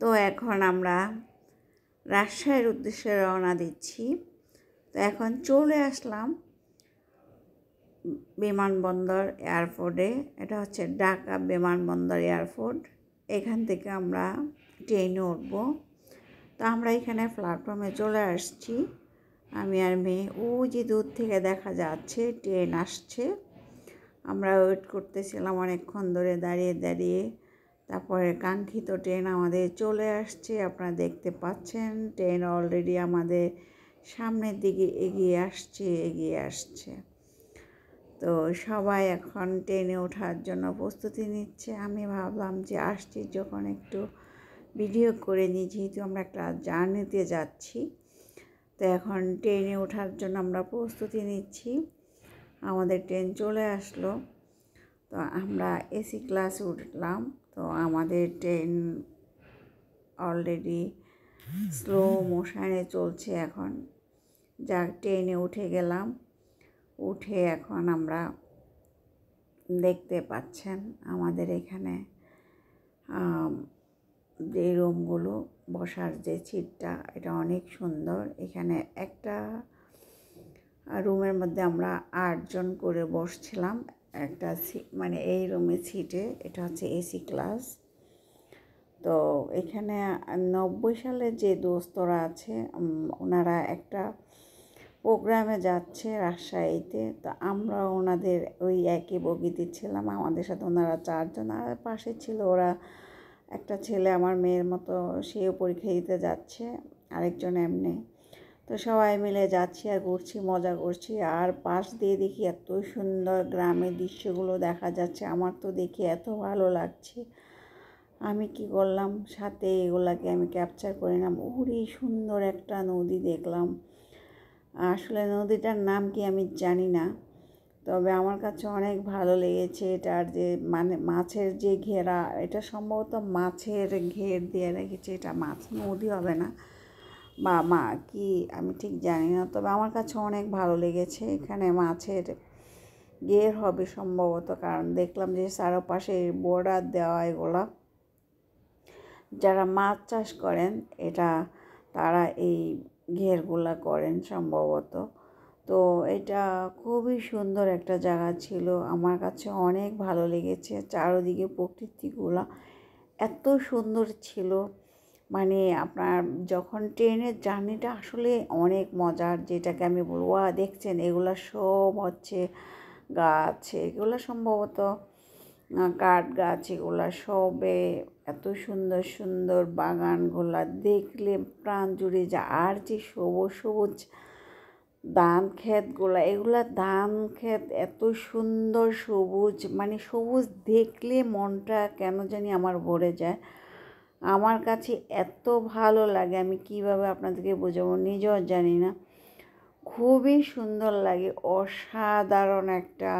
তো এখন আমরা রাজশাহীর উদ্দেশ্যে রওনা দিচ্ছি। তো এখন চলে আসলাম বিমানবন্দর এয়ারপোর্টে। এটা হচ্ছে ঢাকা বিমানবন্দর এয়ারপোর্ট। এখান থেকে আমরা ট্রেনে উঠব। তো আমরা এখানে প্ল্যাটফর্মে চলে আসছি, আমি আর মেয়ে। ওই যে দূর থেকে দেখা যাচ্ছে ট্রেন আসছে। আমরা ওয়েট করতেছিলাম অনেকক্ষণ ধরে দাঁড়িয়ে দাঁড়িয়ে। তারপরে কাঙ্ক্ষিত ট্রেন আমাদের চলে আসছে। আপনারা দেখতে পাচ্ছেন ট্রেন অলরেডি আমাদের সামনের দিকে এগিয়ে আসছে। তো সবাই এখন ট্রেনে ওঠার জন্য প্রস্তুতি নিচ্ছে। আমি ভাবলাম যে আসছি যখন একটু ভিডিও করে নিই, যেহেতু আমরা একটা জার্নিতে যাচ্ছি। তো এখন ট্রেনে ওঠার জন্য আমরা প্রস্তুতি নিচ্ছি। আমাদের ট্রেন চলে আসলো। তো আমরা এসি ক্লাসে উঠলাম। তো আমাদের ট্রেন অলরেডি স্লো মোশনে চলছে এখন। যাক, ট্রেনে উঠে গেলাম। উঠে এখন আমরা দেখতে পাচ্ছেন আমাদের এখানে যে রুমগুলো, বসার যে সিটটা, এটা অনেক সুন্দর। এখানে একটা রুমের মধ্যে আমরা 8 জন করে বসছিলাম একটা মানে এই রুমের সিটে। এটা হচ্ছে এসি ক্লাস। তো এখানে 90 সালে যে দোস্তরা আছে ওনারা একটা প্রোগ্রামে যাচ্ছে রাজশাহীতে। তো আমরা ওনাদের ওই একই বগিতে ছিলাম। আমাদের সাথে ওনারা 4 জন, আর পাশে ছিল ওরা একটা ছেলে আমার মেয়ের মতো, সেও পরীক্ষা দিতে যাচ্ছে, আরেকজন এমনি। তো সবাই মিলে যাচ্ছি আর ঘুরছি, মজা করছি। আর পাশ দিয়ে দেখি এত সুন্দর গ্রামের দৃশ্যগুলো দেখা যাচ্ছে। আমার তো দেখে এত ভালো লাগছে। আমি কি করলাম, সাথে এগুলাকে আমি ক্যাপচার করে নিলাম। ওরে সুন্দর একটা নদী দেখলাম। আসলে নদীটার নাম কি আমি জানি না, তবে আমার কাছে অনেক ভালো লেগেছে। এটার যে মানে মাছের যে ঘেরা, এটা সম্ভবত মাছের ঘের দিয়ে রেখেছে। এটা মাছ নদী হবে না বা মা কি আমি ঠিক জানি না, তবে আমার কাছে অনেক ভালো লেগেছে। এখানে মাছের ঘের হবে সম্ভবত, কারণ দেখলাম যে চারপাশে বর্ডার দেওয়া। এগুলা যারা মাছ চাষ করেন তারা এই ঘেরগুলা করেন সম্ভবত। তো এটা খুবই সুন্দর একটা জায়গা ছিল, আমার কাছে অনেক ভালো লেগেছে। চারদিকে প্রকৃতিগুলা এত সুন্দর ছিল। মানে আপনার যখন ট্রেনের জার্নিটা আসলে অনেক মজার, যেটাকে আমি বলবো দেখছেন এগুলো সব হচ্ছে গাছ, এগুলো সম্ভবত কাঠ গাছ। এগুলো সবে এত সুন্দর সুন্দর বাগানগুলা দেখলে প্রাণ জুড়ে যায়। আর যে সবুজ সবুজ ধান ক্ষেতগুলা, এগুলা ধান ক্ষেত এত সুন্দর সবুজ, মানে সবুজ দেখলে মনটা কেন জানি আমার ভরে যায়। আমার কাছে এত ভালো লাগে, আমি কিভাবে আপনাদেরকে বোঝাবো নিজেও জানি না। খুবই সুন্দর লাগে, অসাধারণ একটা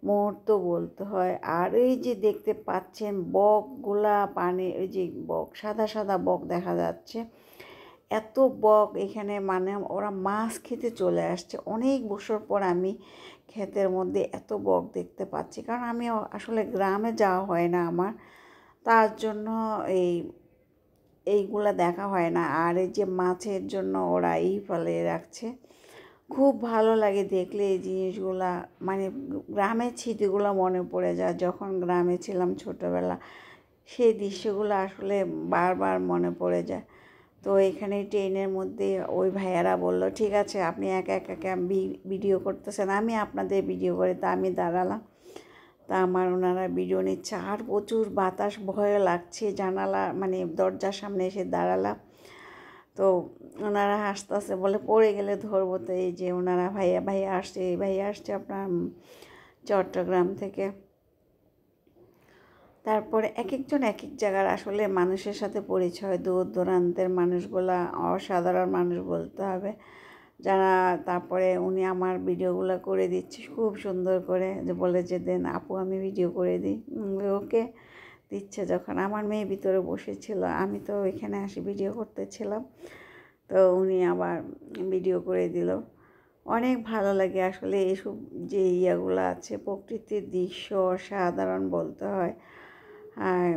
মুহূর্ত বলতে হয়। আর এই যে দেখতে পাচ্ছেন বকগুলা, পানি, ওই যে বক, সাদা সাদা বক দেখা যাচ্ছে। এত বক এখানে, মানে ওরা মাছ খেতে চলে আসছে। অনেক বছর পর আমি ক্ষেতের মধ্যে এত বক দেখতে পাচ্ছি, কারণ আমি আসলে গ্রামে যাওয়া হয় না আমার, তার জন্য এইগুলা দেখা হয় না। আর এই যে মাছের জন্য ওরা ফেলে রাখছে। খুব ভালো লাগে দেখলে এই জিনিসগুলা, মানে গ্রামের স্মৃতিগুলো মনে পড়ে যায়। যখন গ্রামে ছিলাম ছোটোবেলা, সেই দৃশ্যগুলো আসলে বারবার মনে পড়ে যায়। তো এখানে ট্রেনের মধ্যে ওই ভাইয়ারা বলল, ঠিক আছে আপনি একা একা ভিডিও করতেছেন, আমি আপনাদের ভিডিও করে। তা আমি দাঁড়ালাম, তা আমার ওনারা ভিডিও নিচ্ছে। আর প্রচুর বাতাস, ভয় লাগছে। জানালা মানে দরজার সামনে এসে দাঁড়ালাম। তো ওনারা হাসতেছে, বলে পড়ে গেলে ধরবো। তো এই যে ওনারা ভাইয়া আসছে আপনার চট্টগ্রাম থেকে। তারপরে এক একজন এক এক জায়গার আসলে মানুষের সাথে পরিচয়, দূর দূরান্তের মানুষগুলা অসাধারণ মানুষ বলতে হবে যারা। তারপরে উনি আমার ভিডিওগুলো করে দিচ্ছে খুব সুন্দর করে, যে বলে যে দেন আপু আমি ভিডিও করে দিই। ওকে দিচ্ছে। যখন আমার মেয়ে ভিতরে বসেছিল, আমি তো এখানে আসি ভিডিও করতেছিলাম, তো উনি আবার ভিডিও করে দিল। অনেক ভালো লাগে আসলে এইসব যে ইয়েগুলো আছে, প্রকৃতির দৃশ্য অসাধারণ বলতে হয়। আর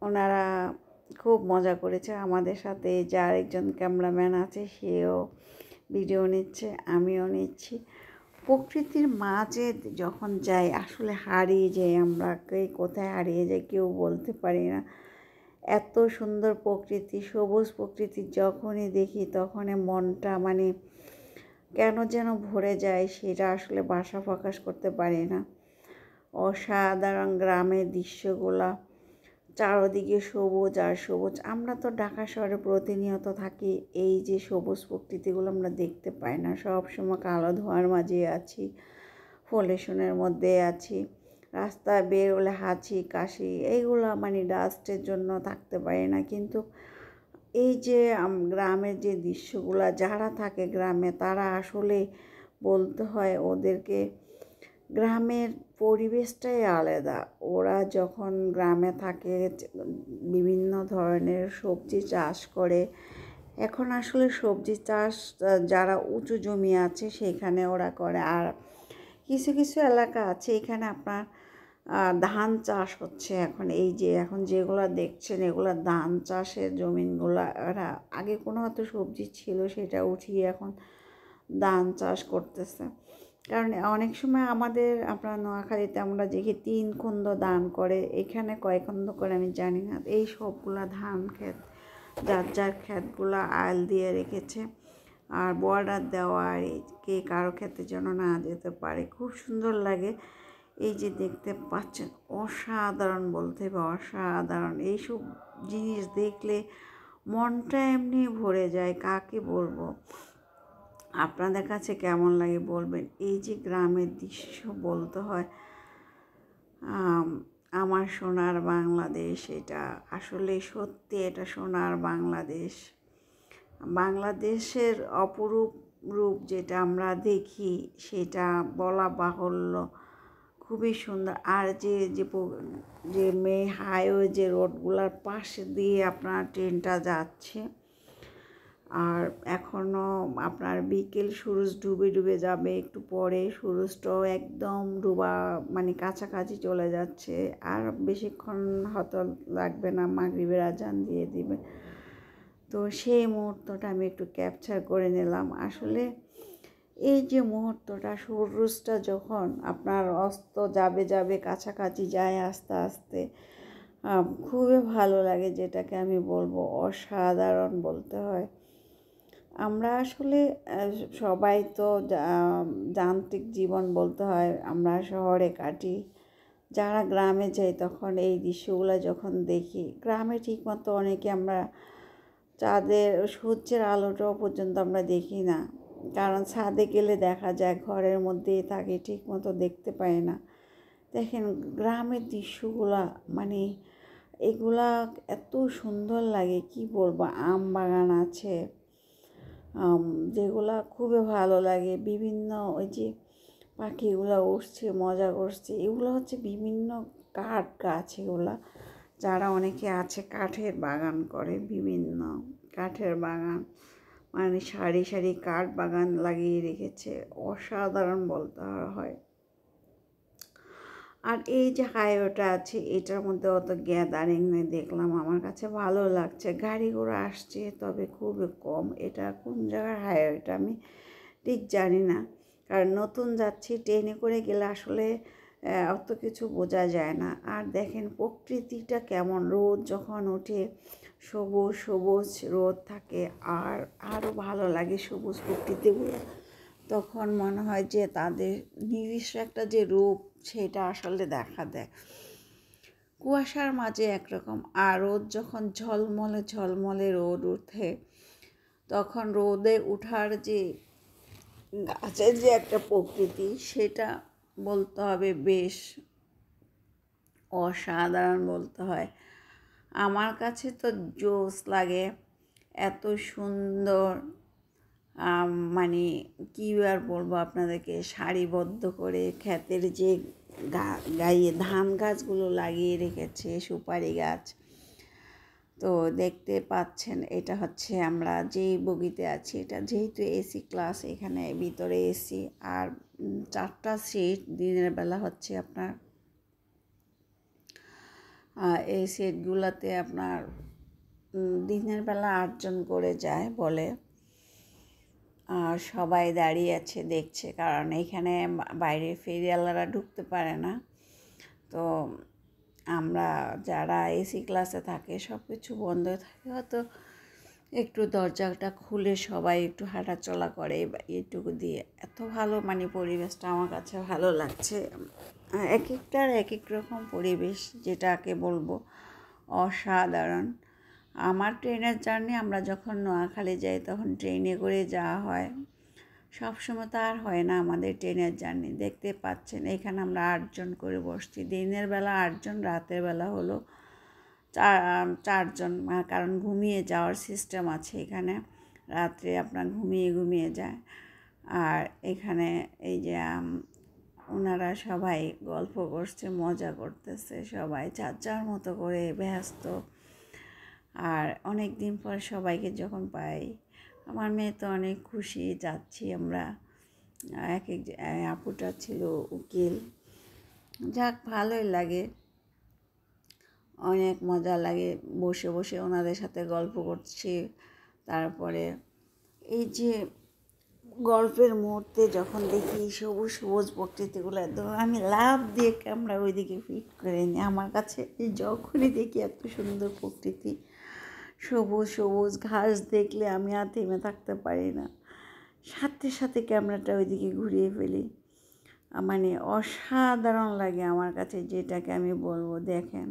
ওনারা খুব মজা করেছে আমাদের সাথে। যে আরেকজন ক্যামেরাম্যান আছে সেও ভিডিও নিচ্ছে, আমিও নিচ্ছি। প্রকৃতির মাঝে যখন যাই আসলে হারিয়ে যাই আমরা, কে কোথায় হারিয়ে যাই কেউ বলতে পারি না। এত সুন্দর প্রকৃতি, সবুজ প্রকৃতি যখনই দেখি তখনই মনটা মানে কেন যেন ভরে যায়, সেটা আসলে ভাষা প্রকাশ করতে পারি না। অসাধারণ গ্রামের দৃশ্যগুলা, চারদিকে সবুজ আর সবুজ। আমরা তো ঢাকা শহরে প্রতিনিয়ত থাকি, এই যে সবুজ প্রকৃতিগুলো আমরা দেখতে পাই না, সবসময় কালো ধোঁয়ার মাঝে আছি, পলিউশনের মধ্যে আছি। রাস্তায় বের হলে হাঁচি কাশি এইগুলো মানে ডাস্টের জন্য থাকতে পারি না। কিন্তু এই যে গ্রামের যে দৃশ্যগুলো, যারা থাকে গ্রামে তারা আসলে বলতে হয় ওদেরকে, গ্রামের পরিবেশটাই আলাদা। ওরা যখন গ্রামে থাকে বিভিন্ন ধরনের সবজি চাষ করে। এখন আসলে সবজি চাষ যারা উঁচু জমি আছে সেখানে ওরা করে, আর কিছু কিছু এলাকা আছে এখানে আপনার ধান চাষ হচ্ছে। এখন এই যে এখন যেগুলো দেখছেন এগুলো ধান চাষের জমিনগুলো, ওরা আগে কোনো হয়তো সবজি ছিল সেটা উঠিয়ে এখন ধান চাষ করতেছে। কারণ অনেক সময় আমাদের আপনার নোয়াখালীতে আমরা দেখি 3 খন্দ ধান করে, এখানে কয় খন্দ করে আমি জানি না। এই সবগুলা ধান ক্ষেত, যার যার ক্ষেতগুলো আল দিয়ে রেখেছে, আর বর্ডার দেওয়া, আর কে কারো ক্ষেতে যেন না যেতে পারে। খুব সুন্দর লাগে। এই যে দেখতে পাচ্ছেন অসাধারণ, বলতে হবে অসাধারণ। এইসব জিনিস দেখলে মনটা এমনি ভরে যায়, কাকে বলবো। আপনাদের কাছে কেমন লাগে বলবেন। এই যে গ্রামের দৃশ্য, বলতে হয় আমার সোনার বাংলাদেশ। এটা আসলে সত্যি, এটা সোনার বাংলাদেশ। বাংলাদেশের অপরূপ রূপ যেটা আমরা দেখি সেটা বলা বাহুল্য, খুবই সুন্দর। আর যে যে যে হাইওয়ে যে রোডগুলোর পাশে দিয়ে আপনার ট্রেনটা যাচ্ছে, আর এখনও আপনার বিকেল সূরজ ডুবে ডুবে যাবে, একটু পরে সূরজটাও একদম ডুবা মানে কাছাকাছি চলে যাচ্ছে। আর বেশিক্ষণ হয়তো লাগবে না, মাগরিবের আজান দিয়ে দিবে। তো সেই মুহূর্তটা আমি একটু ক্যাপচার করে নিলাম। আসলে এই যে মুহূর্তটা, সূরজটা যখন আপনার অস্ত যাবে যাবে কাছাকাছি যায় আস্তে আস্তে, খুবই ভালো লাগে, যেটাকে আমি বলবো অসাধারণ, বলতে হয়। আমরা আসলে সবাই তো যান্ত্রিক জীবন, বলতে হয় আমরা শহরে কাটি। যারা গ্রামে যাই তখন এই দৃশ্যগুলো যখন দেখি, গ্রামে ঠিকমতো অনেকে আমরা চাঁদের সূর্যের আলোটাও পর্যন্ত আমরা দেখি না, কারণ ছাদে গেলে দেখা যায় ঘরের মধ্যেই থাকে, ঠিকমতো দেখতে পাই না। দেখেন গ্রামের দৃশ্যগুলা মানে এগুলা এত সুন্দর লাগে, কি বলবো। আম বাগান আছে যেগুলা খুবই ভালো লাগে। বিভিন্ন ওই যে পাখিগুলো উঠছে মজা করছে, এগুলো হচ্ছে বিভিন্ন কাঠ গাছ। এগুলা যারা অনেকে আছে কাঠের বাগান করে, বিভিন্ন কাঠের বাগান মানে সারি সারি কাঠ বাগান লাগিয়ে রেখেছে, অসাধারণ বলতে হয়। আর এই যে হাইওয়েটা আছে এটার মধ্যে অত গ্যাদারিং নেই, দেখলাম আমার কাছে ভালো লাগছে। গাড়ি ঘোড়া আসছে তবে খুবই কম। এটা কোন জায়গার হাইওয়েটা আমি ঠিক জানি না, কারণ নতুন যাচ্ছি। ট্রেনে করে গেলে আসলে অত কিছু বোঝা যায় না। আর দেখেন প্রকৃতিটা কেমন, রোদ যখন ওঠে সবুজ সবুজ রোদ থাকে, আর আরও ভালো লাগে সবুজ প্রকৃতিগুলো। তখন মনে হয় যে তাদের নিজস্ব একটা যে রূপ সেটা আসলে দেখা দেয়। কুয়াশার মাঝে একরকম, আর রোদ যখন ঝলমলে ঝলমলে রোদ ওঠে, তখন রোদে ওঠার যে গাছের যে একটা প্রকৃতি, সেটা বলতে হবে বেশ অসাধারণ, বলতে হয়। আমার কাছে তো জোস লাগে, এত সুন্দর। মানে কী আর বলবো আপনাদেরকে, সারিবদ্ধ করে ক্ষেতের যে গায়ে ধান গাছগুলো লাগিয়ে রেখেছে, সুপারি গাছ। তো দেখতে পাচ্ছেন এটা হচ্ছে আমরা যেই বগিতে আছি, এটা যেহেতু এসি ক্লাস, এখানে ভিতরে এসি, আর 4টা সিট দিনের বেলা হচ্ছে আপনার। এই সিটগুলোতে আপনার দিনের বেলা 8 জন করে যায় বলে। আর সবাই দাঁড়িয়ে আছে দেখছে, কারণ এখানে বাইরে ফেরিওয়ালারা ঢুকতে পারে না। তো আমরা যারা এসি ক্লাসে থাকে সব কিছু বন্ধ থাকে, হয়তো একটু দরজাটা খুলে সবাই একটু হাঁটাচলা করে এইটুকু দিয়ে। এত ভালো মানে পরিবেশটা আমার কাছে ভালো লাগছে। এক একটার এক এক রকম পরিবেশ, যেটাকে বলবো অসাধারণ। আমার ট্রেনের জার্নি, আমরা যখন নোয়াখালী যাই তখন ট্রেনে করে যাওয়া হয়। সবসময় তো আর হয় না আমাদের ট্রেনের জার্নি। দেখতে পাচ্ছেন এখানে আমরা 8 জন করে বসছি। দিনের বেলা 8 জন, রাতের বেলা হলো 4 জন, কারণ ঘুমিয়ে যাওয়ার সিস্টেম আছে এখানে। রাত্রে আপনার ঘুমিয়ে যায়। আর এখানে এই যে ওনারা সবাই গল্প করছে, মজা করতেছে, সবাই যার যার মতো করে ব্যস্ত। আর অনেক দিন পর সবাইকে যখন পাই, আমার মেয়ে তো অনেক খুশি। যাচ্ছি আমরা, এক আপুটা ছিল উকিল। যাক, ভালোই লাগে, অনেক মজা লাগে। বসে বসে ওনাদের সাথে গল্প করছি। তারপরে এই যে গল্পের মুহূর্তে যখন দেখি সবুজ সবুজ প্রকৃতিগুলো, একদম আমি লাভ দিয়ে ক্যামেরা ওইদিকে ফিট করে নিই। আমার কাছে যখনই দেখি এত সুন্দর প্রকৃতি, সবুজ সবুজ ঘাস দেখলে আমি আর থেমে থাকতে পারি না, সাথে সাথে ক্যামেরাটা ওইদিকে ঘুরিয়ে ফেলি। মানে অসাধারণ লাগে আমার কাছে, যেটাকে আমি বলবো। দেখেন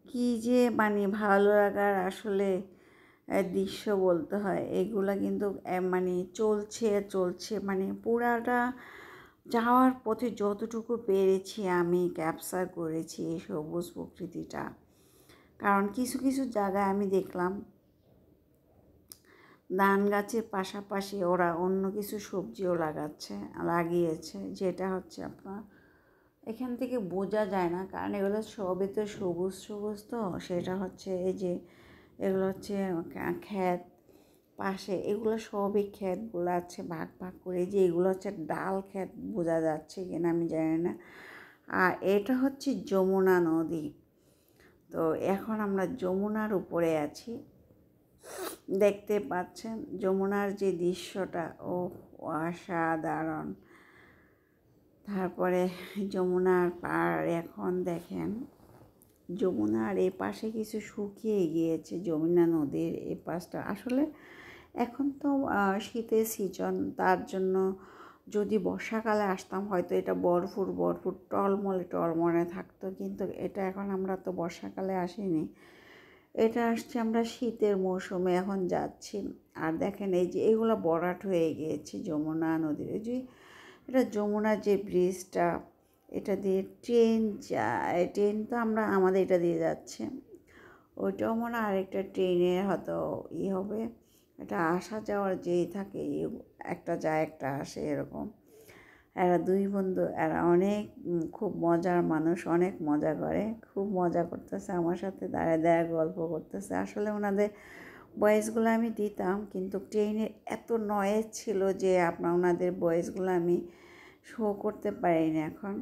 কি যে মানে ভালো লাগার আসলে দৃশ্য বলতে হয়। এগুলা কিন্তু মানে চলছে মানে পুরাটা যাওয়ার পথে যতটুকু পেরেছি আমি ক্যাপচার করেছি এই সবুজ প্রকৃতিটা। কারণ কিছু কিছু জায়গায় আমি দেখলাম ধান গাছের পাশাপাশি ওরা অন্য কিছু সবজিও লাগিয়েছে, যেটা হচ্ছে আপনার এখান থেকে বোঝা যায় না, কারণ এগুলো সবই তো সবুজ সবুজ। তো সেটা হচ্ছে এই যে এগুলো হচ্ছে ক্ষেত পাশে, এগুলো সবই ক্ষেতগুলো আছে ভাগ ভাগ করে। যে এগুলো হচ্ছে ডাল ক্ষেত, বোঝা যাচ্ছে কিনা আমি জানি না। আর এটা হচ্ছে যমুনা নদী। তো এখন আমরা যমুনার উপরে আছি, দেখতে পাচ্ছেন যমুনার যে দৃশ্যটা, ও অসাধারণ। তারপরে যমুনার পার, এখন দেখেন যমুনার এই পাশে কিছু শুকিয়ে গিয়েছে। যমুনা নদীর এই পাশটা আসলে এখন তো শীতের সিজন, তার জন্য যদি বর্ষাকালে আসতাম হয়তো এটা বরফুর টলমলে থাকতো। কিন্তু এটা এখন আমরা তো বর্ষাকালে আসিনি, এটা আসছে আমরা শীতের মৌসুমে এখন যাচ্ছি। আর দেখেন এই যে এগুলো ভরাট হয়ে গিয়েছে যমুনা নদীর। এই যে এটা যমুনার যে ব্রিজটা, এটা দিয়ে ট্রেন যায়। ট্রেন তো আমাদের এটা দিয়ে যাচ্ছে, ওইটাও মনে হয় আরেকটা ট্রেনের হয়তো হবে। এটা আসা যাওয়ার যেই থাকে, একটা যায় একটা আসে এরকম। এরা দুই বন্ধু, এরা অনেক খুব মজার মানুষ, অনেক মজা করে, খুব মজা করতেছে আমার সাথে, দাঁড়ায় দাঁড়ায় গল্প করতেছে। আসলে ওনাদের ভয়েসগুলো আমি দিতাম, কিন্তু ট্রেনের এত নয়েজ ছিল যে ওনাদের ভয়েসগুলো আমি শো করতে পারিনি। এখন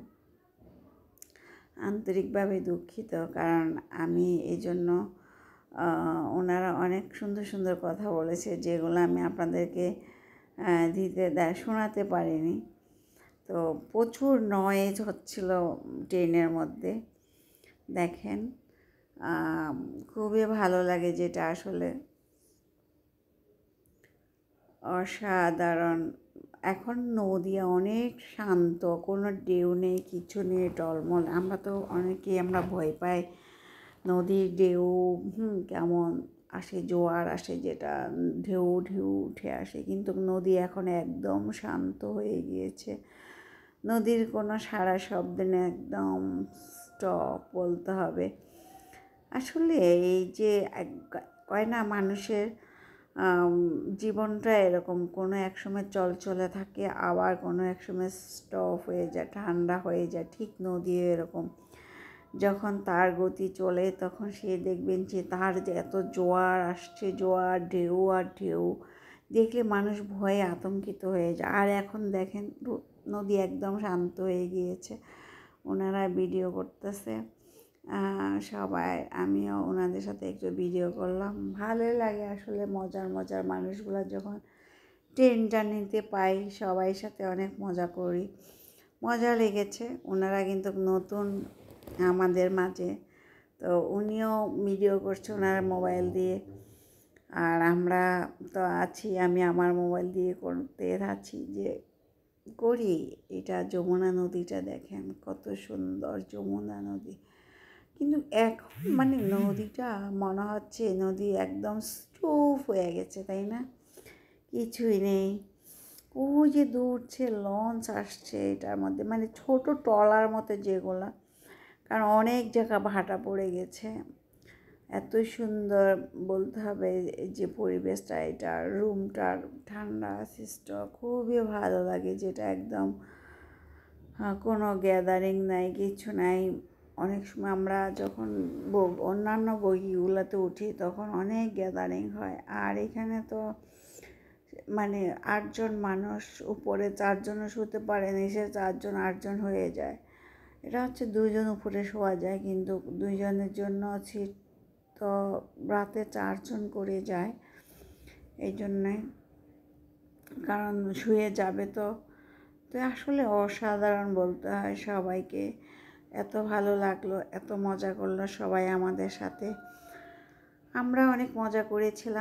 আন্তরিকভাবে দুঃখিত, কারণ আমি এই জন্য ওনারা অনেক সুন্দর সুন্দর কথা বলেছে, যেগুলো আমি আপনাদেরকে শোনাতে পারিনি। তো প্রচুর নয়েজ হচ্ছিল ট্রেনের মধ্যে। দেখেন খুবই ভালো লাগে, যেটা আসলে অসাধারণ। এখন নদী অনেক শান্ত, কোনো ঢেউ নেই, কিছু নেই, টলমল। আমরা তো অনেকেই আমরা ভয় পাই নদীর ঢেউ, কেমন আসে, জোয়ার আসে, যেটা ঢেউ ঢেউ উঠে আসে। কিন্তু নদী এখন একদম শান্ত হয়ে গিয়েছে। নদীর কোনো সারা শব্দ নেই, একদম স্টপ বলতে হবে। আসলে এই যে কয় না, মানুষের জীবনটা এরকম, কোনো এক সময় চলচলে থাকে, আবার কোনো এক সময় স্টপ হয়ে যায়, ঠান্ডা হয়ে যায়। ঠিক নদীও এরকম, যখন তার গতি চলে তখন সে দেখবেন যে তার যে এত জোয়ার আসছে, জোয়ার ঢেউ আর ঢেউ দেখলে মানুষ ভয়ে আতঙ্কিত হয়ে যায়। আর এখন দেখেন নদী একদম শান্ত হয়ে গিয়েছে, ওনারা ভিডিও করতেছে। সবাই, আমিও ওনাদের সাথে একটু ভিডিও করলাম। ভালোই লাগে আসলে, মজার মজার মানুষগুলো যখন ট্রেনটা নিতে পাই, সবাই সাথে অনেক মজা করি, মজা লেগেছে। ওনারা কিন্তু নতুন আমাদের মাঝে, তো উনিও ভিডিও করছে ওনার মোবাইল দিয়ে, আর আমরা তো আছি, আমি আমার মোবাইল দিয়ে করতে আছি যে করি। এটা যমুনা নদীটা দেখেন কত সুন্দর যমুনা নদী, কিন্তু এখন মানে নদীটা মনে হচ্ছে নদী একদম স্টুপ হয়ে গেছে, তাই না? কিছুই নেই। ওই যে দূরছে লঞ্চ আসছে এটার মধ্যে, মানে ছোট ট্রলার মতো যেগুলো, কারণ অনেক জায়গা ভাটা পড়ে গেছে। এত সুন্দর বলতে হবে যে পরিবেশটা, এটা রুমটার ঠান্ডা শিষ্ট, খুবই ভালো লাগে, যেটা একদম কোনো গ্যাদারিং নাই, কিছু নাই। অনেক সময় আমরা যখন অন্যান্য বগিগুলোতে উঠি তখন অনেক গ্যাদারিং হয়, আর এখানে তো মানে 8জন মানুষ, উপরে 4জনও শুতে পারে, নিচে 4জন 8জন হয়ে যায়। এটা হচ্ছে 2জন উপরে শোয়া যায়, কিন্তু 2জনের জন্য সিট তো রাতে 4জন করে যায়। এই জন্যে, কারণ শুয়ে যাবে তো। তো আসলে অসাধারণ বলতে হয়। সবাইকে এত ভালো লাগলো, এত মজা করলো সবাই আমাদের সাথে, আমরা অনেক মজা করেছিলাম।